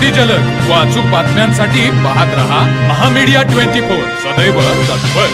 अतिजलद व अचूक बातम्यांसाठी पाहत रहा महामीडिया 24 सदैव तत्पर।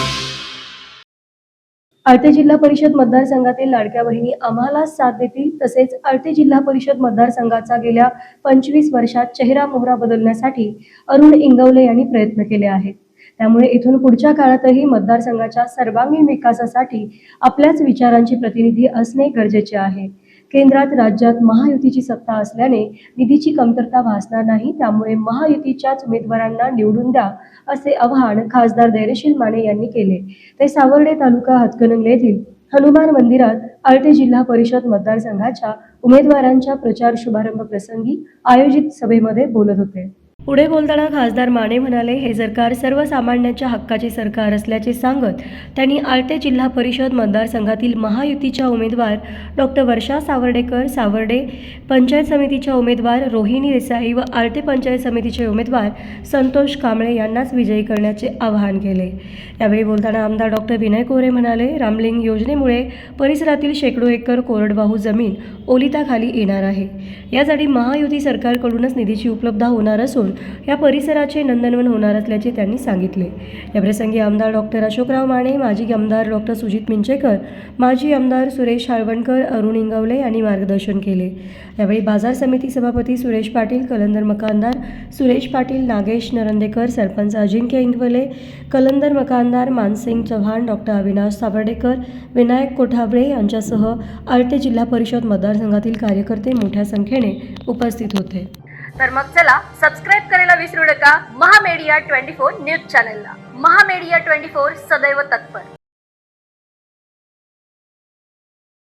आळते जिल्हा परिषद मतदारसंघातील लाडक्या बहिणी आम्हाला साथ देतील, तसेच आळते जिल्हा परिषद मतदारसंघाचा गेल्या 25 वर्षात चेहरा मोहरा बदलण्यासाठी अरुण इंगवले यांनी प्रयत्न केले आहेत। त्यामुळे इथून पुढच्या काळातही मतदारसंघाच्या सर्वांगीण विकासासाठी आपल्याच विचारांची प्रतिनिधी असणे गरजेचे आहे। केंद्रात राज्यात महायुतीची सत्ता असल्याने निधीची कमतरता भासणार नाही, त्यामुळे महायुतीच्याच उमेदवारांना निवडून द्या असे आवाहन खासदार धैर्यशील माने यांनी केले। ते सावर्डे तालुका हातकणंगले येथील हनुमान मंदिरात आळते जिल्हा परिषद मतदारसंघाच्या उमेदवारांच्या प्रचार शुभारंभ प्रसंगी आयोजित सभेमध्ये बोलत होते। पुढे बोलताना खासदार माने म्हणाले, हे सरकार सर्वसामान्यांच्या हक्काचे सरकार असल्याचे सांगत त्यांनी आळते जिल्हा परिषद मतदारसंघातील महायुतीच्या उमेदवार डॉक्टर वर्षा सावर्डेकर, सावर्डे पंचायत समितीच्या उमेदवार रोहिणी देसाई व आळते पंचायत समितीचे उमेदवार संतोष कांबळे यांनाच विजयी करण्याचे आवाहन केले। यावेळी बोलताना आमदार डॉक्टर विनय कोरे म्हणाले, रामलिंग योजनेमुळे परिसरातील शेकडो एकर कोरडवाहू जमीन ओलिताखाली येणार आहे। यासाठी महायुती सरकारकडूनच निधीची उपलब्धता होणार असून या परिसराचे नंदनवन होणार असल्याचे त्यांनी सांगितले। याप्रसंगी आमदार डॉक्टर अशोकराव माने, माजी आमदार डॉक्टर सुजित मिंचेकर, माजी आमदार सुरेश हाळवणकर, अरुण इंगवले यांनी मार्गदर्शन केले। यावेळी बाजार समिती सभापती सुरेश पाटील, कलंदर मकानदार सुरेश पाटील, नागेश नरंदेकर, सरपंच अजिंक्य इंगवले, कलंदर मकानदार मानसिंग चव्हाण, डॉक्टर अविनाश सावर्डेकर, विनायक कोठावळे यांच्यासह आळते जिल्हा परिषद मतदारसंघातील कार्यकर्ते मोठ्या संख्येने उपस्थित होते। तर मग चला सबस्क्राइब करायला विसरू नका महामीडिया 24 न्यूज चॅनलला। महामीडिया 24 सदैव तत्पर।